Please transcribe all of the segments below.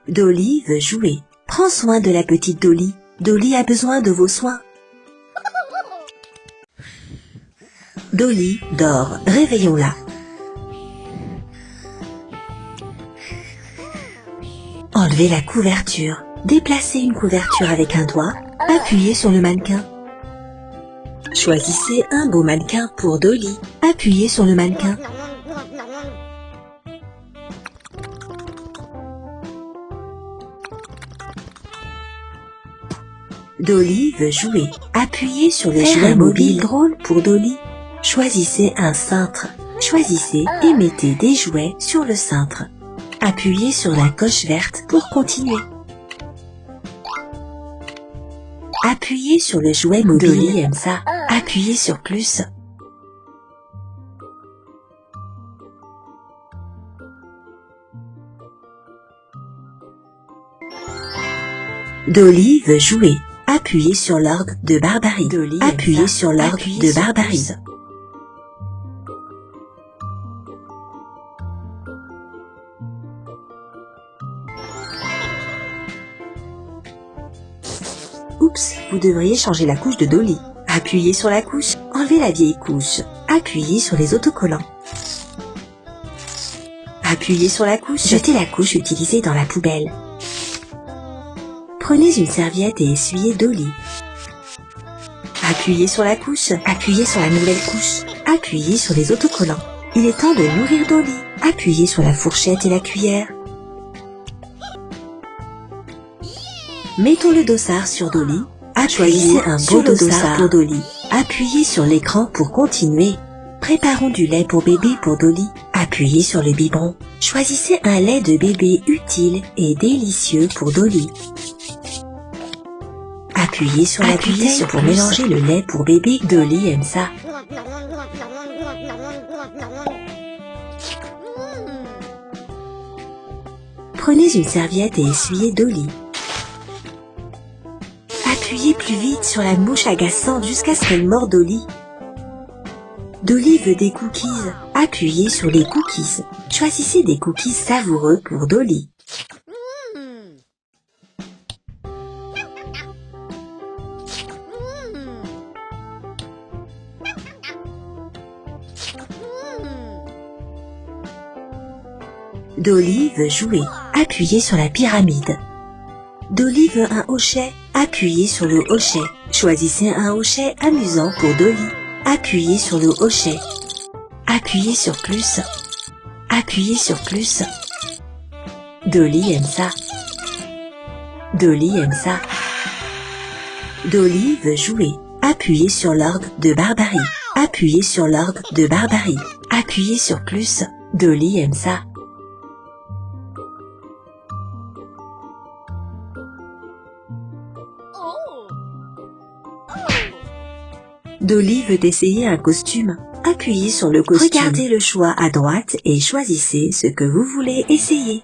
Dolly veut jouer. Prends soin de la petite Dolly. Dolly a besoin de vos soins. Dolly dort. Réveillons-la. Enlevez la couverture. Déplacez une couverture avec un doigt. Appuyez sur le mannequin. Choisissez un beau mannequin pour Dolly. Appuyez sur le mannequin. Dolly veut jouer. Appuyez sur le jouet mobile drôle pour Dolly. Choisissez un cintre. Choisissez et mettez des jouets sur le cintre. Appuyez sur la coche verte pour continuer. Appuyez sur le jouet mobile. Dolly aime ça. Appuyez sur plus. Dolly veut jouer. Appuyez sur l'orgue de Barbarie. Appuyez sur l'orgue de Barbarie. Oups, vous devriez changer la couche de Dolly. Appuyez sur la couche, enlevez la vieille couche. Appuyez sur les autocollants. Appuyez sur la couche, jetez la couche utilisée dans la poubelle. Prenez une serviette et essuyez Dolly. Appuyez sur la couche, appuyez sur la nouvelle couche. Appuyez sur les autocollants. Il est temps de nourrir Dolly. Appuyez sur la fourchette et la cuillère. Mettons le dossard sur Dolly. Choisissez un beau dossard pour Dolly. Appuyez sur l'écran pour continuer. Préparons du lait pour bébé pour Dolly. Appuyez sur le biberon. Choisissez un lait de bébé utile et délicieux pour Dolly. Appuyez sur la bouteille pour mélanger le lait pour bébé. Dolly aime ça. Prenez une serviette et essuyez Dolly. Appuyez plus vite sur la mouche agaçante jusqu'à ce qu'elle morde Dolly. Dolly veut des cookies. Appuyez sur les cookies. Choisissez des cookies savoureux pour Dolly. Dolly veut jouer. Appuyez sur la pyramide. Dolly veut un hochet. Appuyez sur le hochet. Choisissez un hochet amusant pour Dolly. Appuyez sur le hochet. Appuyez sur plus. Appuyez sur plus. Dolly aime ça. Dolly aime ça. Dolly veut jouer. Appuyez sur l'orgue de Barbarie. Appuyez sur l'orgue de Barbarie. Appuyez sur plus. Dolly aime ça. Dolly veut essayer un costume. Appuyez sur le costume. Regardez le choix à droite et choisissez ce que vous voulez essayer.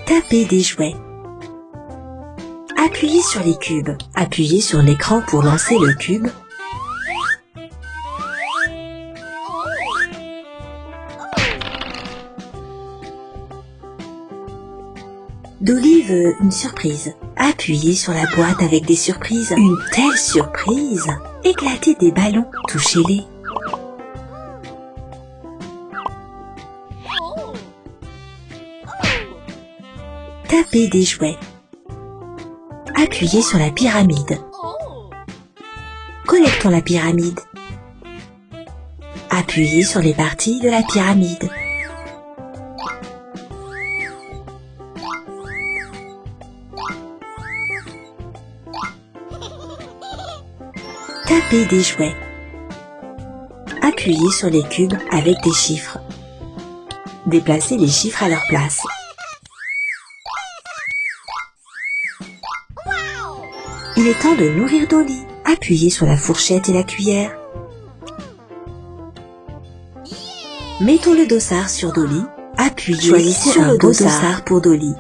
Tapez des jouets. Appuyez sur les cubes. Appuyez sur l'écran pour lancer le cube. Dolly veut une surprise. Appuyez sur la boîte avec des surprises. Une telle surprise! Éclatez des ballons. Touchez-les. Tapez des jouets. Appuyez sur la pyramide. Collectons la pyramide. Appuyez sur les parties de la pyramide. Tapez des jouets. Appuyez sur les cubes avec des chiffres. Déplacez les chiffres à leur place. Il est temps de nourrir Dolly. Appuyez sur la fourchette et la cuillère. Mettons le dossard sur Dolly. Appuyez Choisissez sur le dossard pour Dolly.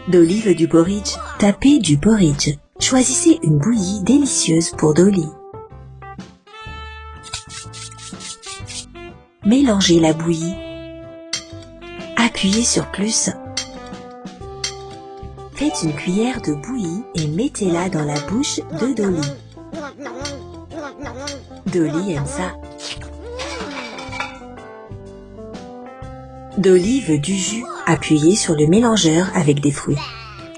Dolly veut du porridge. Tapez du porridge. Choisissez une bouillie délicieuse pour Dolly. Mélangez la bouillie. Appuyez sur plus. Faites une cuillère de bouillie et mettez-la dans la bouche de Dolly. Dolly aime ça. Dolly veut du jus. Appuyez sur le mélangeur avec des fruits.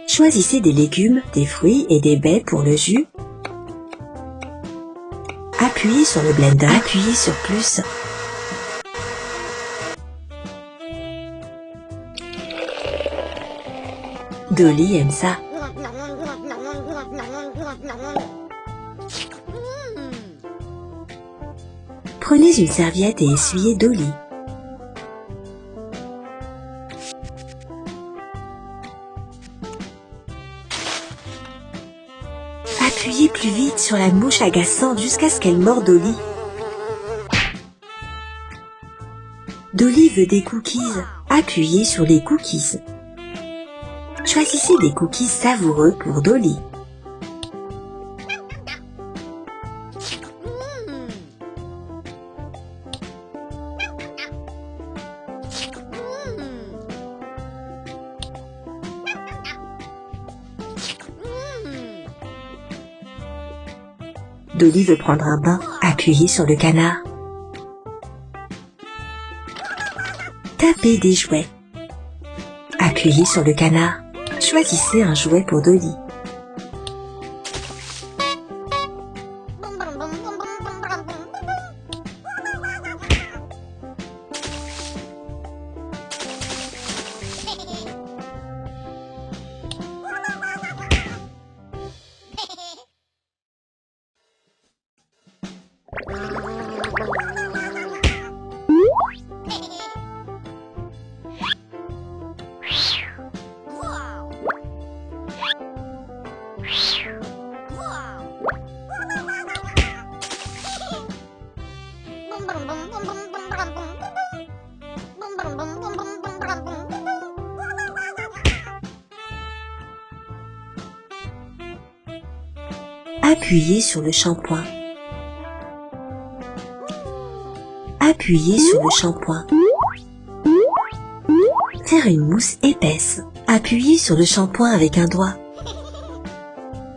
Choisissez des légumes, des fruits et des baies pour le jus. Appuyez sur le blender. Appuyez sur plus. Dolly aime ça. Prenez une serviette et essuyez Dolly. Appuyez plus vite sur la mouche agaçante jusqu'à ce qu'elle morde Dolly. Dolly veut des cookies. Appuyez sur les cookies. Choisissez des cookies savoureux pour Dolly. Dolly veut prendre un bain. Appuyez sur le canard. Tapez des jouets. Appuyez sur le canard. Choisissez un jouet pour Dolly. Appuyez sur le shampoing. Appuyez sur le shampoing. Faire une mousse épaisse. Appuyez sur le shampoing avec un doigt.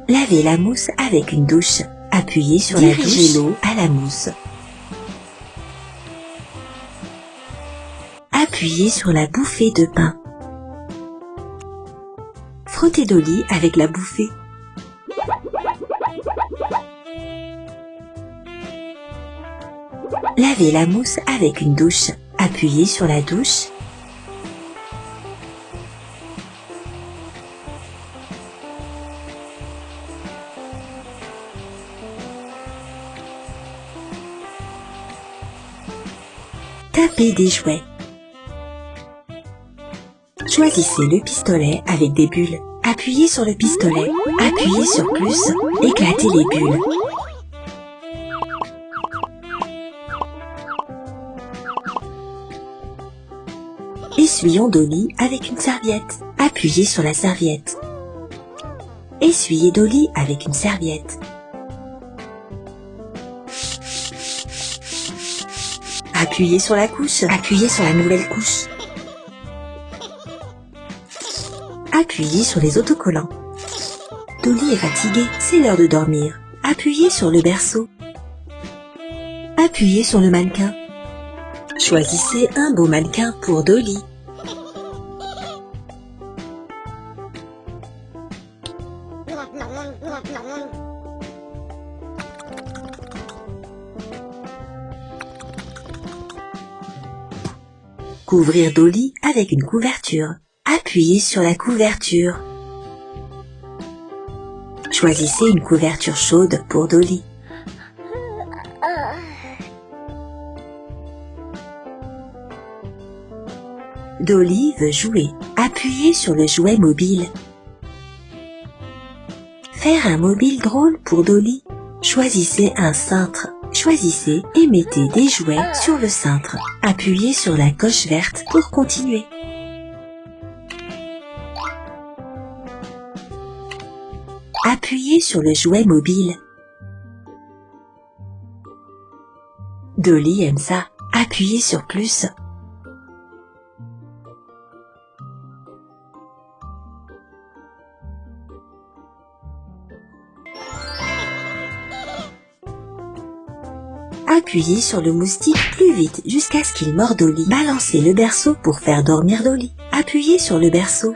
Lavez la mousse avec une douche. Appuyez sur la douche. Dirigez l'eau à la mousse. Appuyez sur la bouffée de pain. Frottez Dolly avec la bouffée. Lavez la mousse avec une douche. Appuyez sur la douche. Tapez des jouets. Choisissez le pistolet avec des bulles. Appuyez sur le pistolet. Appuyez sur plus. Éclatez les bulles. Essuyons Dolly avec une serviette. Appuyez sur la serviette. Essuyez Dolly avec une serviette. Appuyez sur la couche. Appuyez sur la nouvelle couche. Appuyez sur les autocollants. Dolly est fatiguée, c'est l'heure de dormir. Appuyez sur le berceau. Appuyez sur le mannequin. Choisissez un beau mannequin pour Dolly. Couvrir Dolly avec une couverture. Appuyez sur la couverture. Choisissez une couverture chaude pour Dolly. Dolly veut jouer. Appuyez sur le jouet mobile. Faire un mobile drôle pour Dolly. Choisissez un cintre. Choisissez et mettez des jouets sur le cintre. Appuyez sur la coche verte pour continuer. Appuyez sur le jouet mobile. Dolly aime ça. Appuyez sur plus. Appuyez sur le moustique plus vite jusqu'à ce qu'il morde Dolly. Balancez le berceau pour faire dormir Dolly. Appuyez sur le berceau.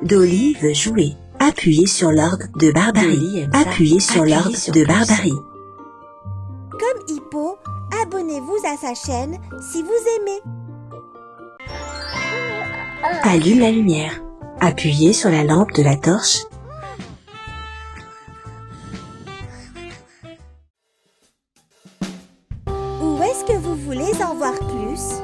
Dolly veut jouer. Appuyez sur l'orgue de Barbarie. Appuyez sur l'orgue de Barbarie. Comme Hippo, abonnez-vous à sa chaîne si vous aimez. Allume la lumière. Appuyez sur la lampe de la torche. Où est-ce que vous voulez en voir plus ?